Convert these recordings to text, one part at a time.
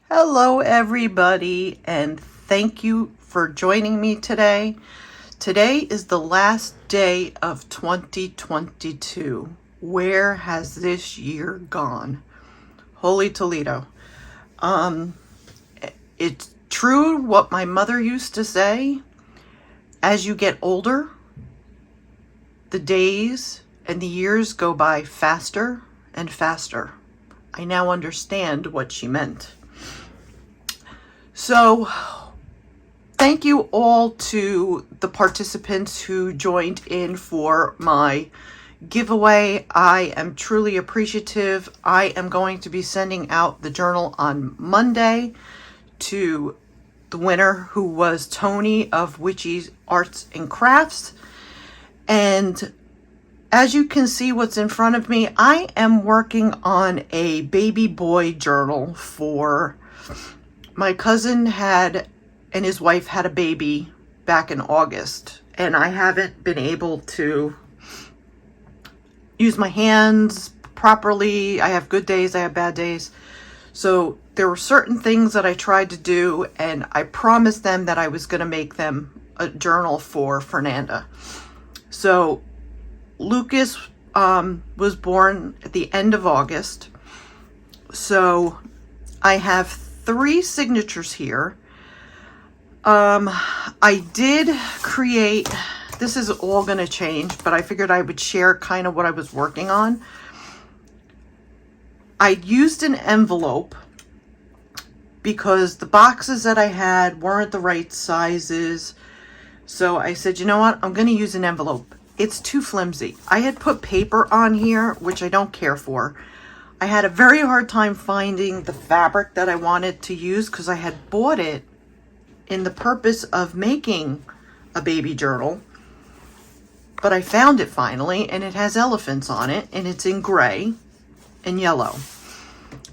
Hello everybody, and thank you for joining me today. Today is the last day of 2022. Where has this year gone? Holy Toledo. It's true what my mother used to say. As you get older, the days and the years go by faster and faster. I now understand what she meant. So, thank you all to the participants who joined in for my giveaway. I am truly appreciative. I am going to be sending out the journal on Monday to the winner, who was Tony of Witchy's Arts and Crafts. And as you can see what's in front of me, I am working on a baby boy journal for my cousin and his wife had a baby back in August, and I haven't been able to use my hands properly. I have good days, I have bad days. So there were certain things that I tried to do, and I promised them that I was going to make them a journal for Fernanda. So Lucas was born at the end of August. So I have 3 signatures here. I did create, this is all going to change, but I figured I would share kind of what I was working on. I used an envelope because the boxes that I had weren't the right sizes. So I said, you know what? I'm going to use an envelope. It's too flimsy. I had put paper on here, which I don't care for. I had a very hard time finding the fabric that I wanted to use because I had bought it in the purpose of making a baby journal. But I found it finally, and it has elephants on it, and it's in gray and yellow.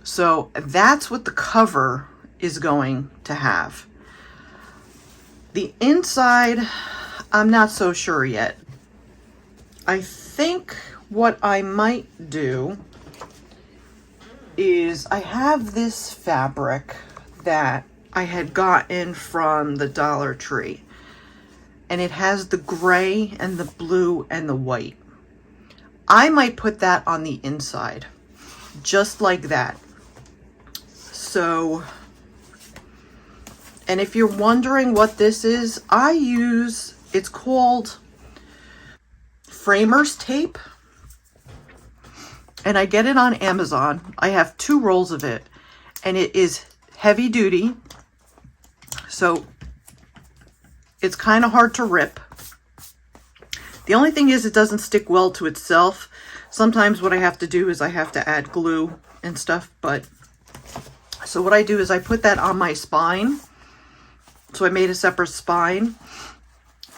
So that's what the cover is going to have. The inside, I'm not so sure yet. I think what I might do is I have this fabric that I had gotten from the Dollar Tree, and it has the gray and the blue and the white. I might put that on the inside, just like that. So, and if you're wondering what this is, it's called Framer's tape. And I get it on Amazon. I have 2 rolls of it, and it is heavy duty. So it's kind of hard to rip. The only thing is it doesn't stick well to itself. Sometimes what I have to do is I have to add glue and stuff. So what I do is I put that on my spine. So I made a separate spine.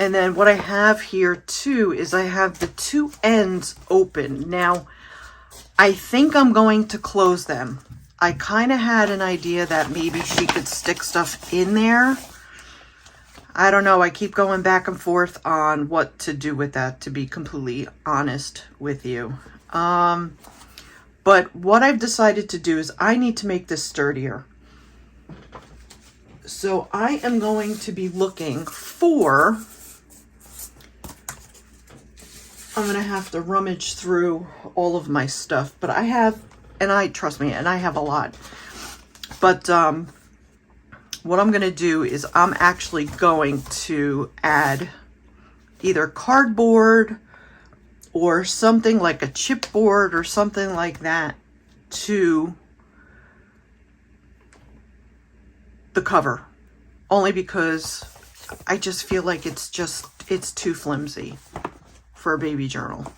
And then what I have here too is I have the 2 ends open. Now, I think I'm going to close them. I kind of had an idea that maybe she could stick stuff in there. I don't know. I keep going back and forth on what to do with that, to be completely honest with you. But what I've decided to do is I need to make this sturdier. So I am going to be looking for, I'm going to have to rummage through all of my stuff, but I have, trust me, I have a lot. But what I'm going to do is I'm actually going to add either cardboard or something like a chipboard or something like that to the cover. Only because I just feel like it's too flimsy for a baby journal.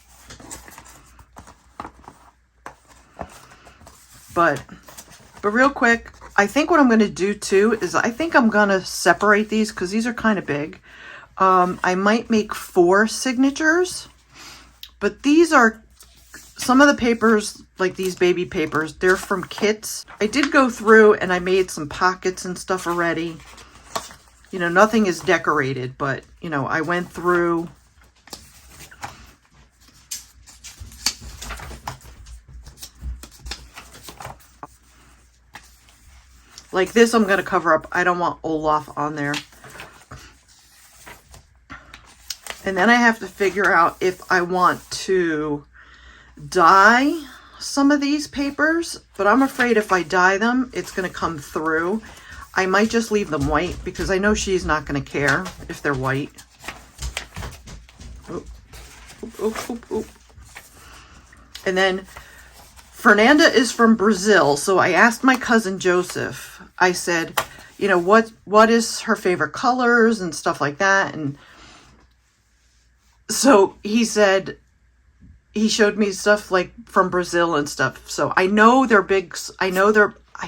But real quick, I think what I'm going to do too is I think I'm going to separate these because these are kind of big. I might make 4 signatures, but these are some of the papers, like these baby papers, they're from kits. I did go through and I made some pockets and stuff already. You know, nothing is decorated, but you know, I went through Like this, I'm going to cover up. I don't want Olaf on there. And then I have to figure out if I want to dye some of these papers, but I'm afraid if I dye them, it's going to come through. I might just leave them white because I know she's not going to care if they're white. Oop, oop, oop, oop, oop. And then Fernanda is from Brazil, so I asked my cousin Joseph. I said, you know, what is her favorite colors and stuff like that, and so he said, he showed me stuff like from Brazil and stuff. So I know they're big. I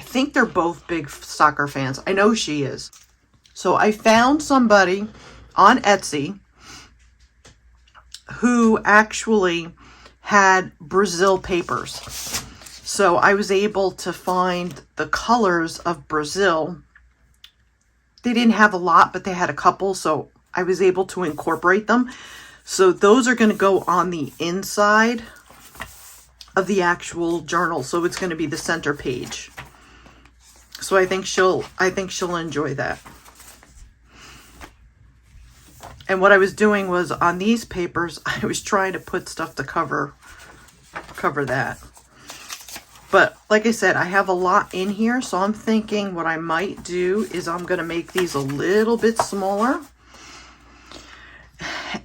think they're both big soccer fans. I know she is. So I found somebody on Etsy who actually had Brazil papers. So I was able to find the colors of Brazil. They didn't have a lot, but they had a couple. So I was able to incorporate them. So those are going to go on the inside of the actual journal. So it's going to be the center page. So I think she'll enjoy that. And what I was doing was on these papers, I was trying to put stuff to cover that. But like I said, I have a lot in here. So I'm thinking what I might do is I'm going to make these a little bit smaller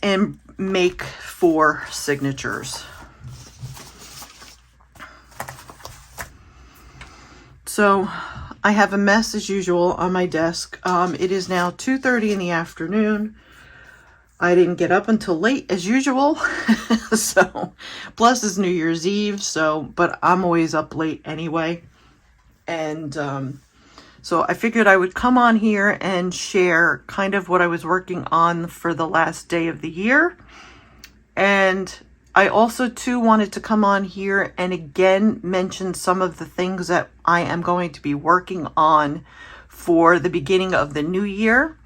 and make 4 signatures. So I have a mess as usual on my desk. It is now 2:30 in the afternoon. I didn't get up until late as usual. So plus it's New Year's Eve, but I'm always up late anyway. And so I figured I would come on here and share kind of what I was working on for the last day of the year. And I also too wanted to come on here and again mention some of the things that I am going to be working on for the beginning of the new year.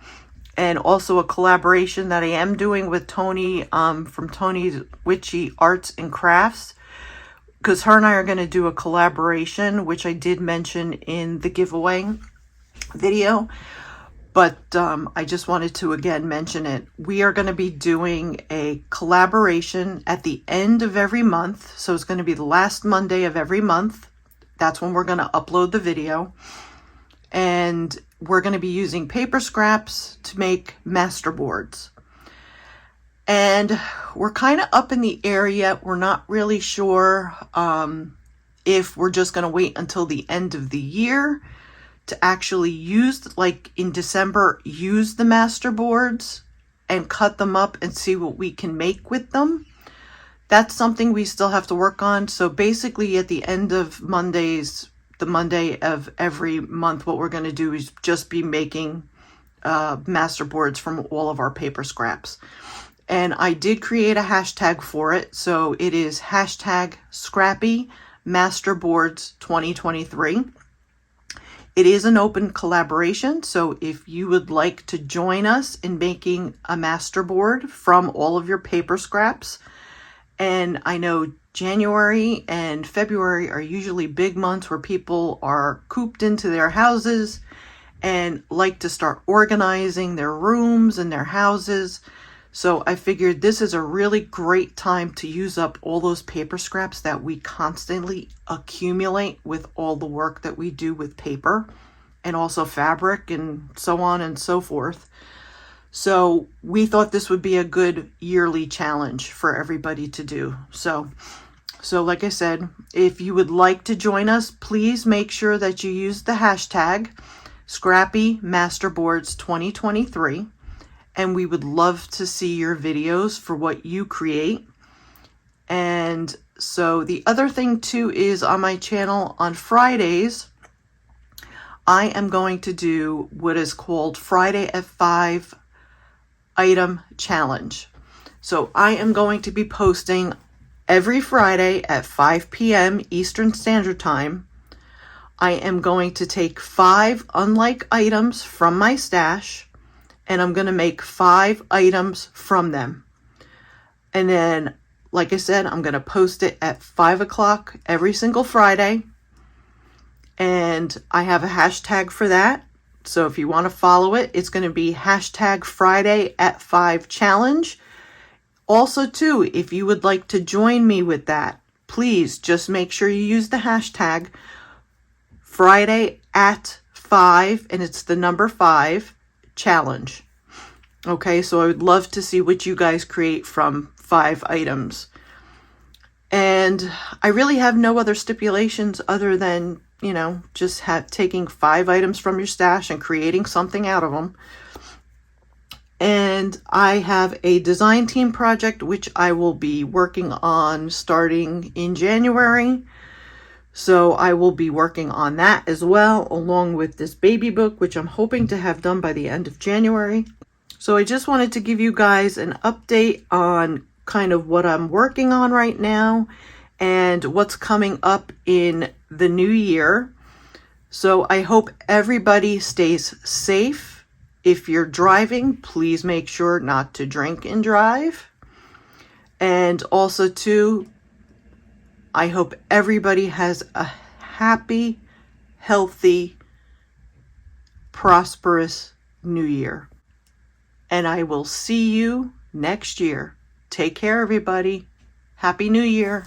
And also a collaboration that I am doing with Tony from Tony's Witchy Arts and Crafts. Because her and I are going to do a collaboration, which I did mention in the giveaway video. But I just wanted to again mention it. We are going to be doing a collaboration at the end of every month. So it's going to be the last Monday of every month. That's when we're going to upload the video. And we're going to be using paper scraps to make masterboards. And we're kind of up in the air yet. We're not really sure if we're just going to wait until the end of the year to actually use, like in December, use the masterboards and cut them up and see what we can make with them. That's something we still have to work on. So basically at the end of Mondays, the Monday of every month, what we're going to do is just be making masterboards from all of our paper scraps. And I did create a hashtag for it. So it is hashtag Scrappy Masterboards 2023. It is an open collaboration. So if you would like to join us in making a masterboard from all of your paper scraps, and I know January and February are usually big months where people are cooped into their houses and like to start organizing their rooms and their houses. So I figured this is a really great time to use up all those paper scraps that we constantly accumulate with all the work that we do with paper and also fabric and so on and so forth. So we thought this would be a good yearly challenge for everybody to do. So like I said, if you would like to join us, please make sure that you use the hashtag Scrappy Masterboards 2023. And we would love to see your videos for what you create. And so the other thing too is on my channel on Fridays, I am going to do what is called Friday at 5 item challenge. So I am going to be posting every Friday at 5 p.m. Eastern Standard Time. I am going to take 5 unlike items from my stash, and I'm going to make 5 items from them. And then, like I said, I'm going to post it at 5 o'clock every single Friday. and I have a hashtag for that. So if you want to follow it, it's going to be hashtag Friday at 5 challenge. Also too, if you would like to join me with that, please just make sure you use the hashtag Friday at 5, and it's the number 5 challenge. Okay, so I would love to see what you guys create from 5 items. And I really have no other stipulations other than, you know, just taking 5 items from your stash and creating something out of them. And I have a design team project which I will be working on starting in January. So I will be working on that as well, along with this baby book, which I'm hoping to have done by the end of January. So I just wanted to give you guys an update on kind of what I'm working on right now and what's coming up in the new year. So I hope everybody stays safe. If you're driving, please make sure not to drink and drive. And also too, I hope everybody has a happy, healthy, prosperous new year. And I will see you next year. Take care, everybody. Happy New Year.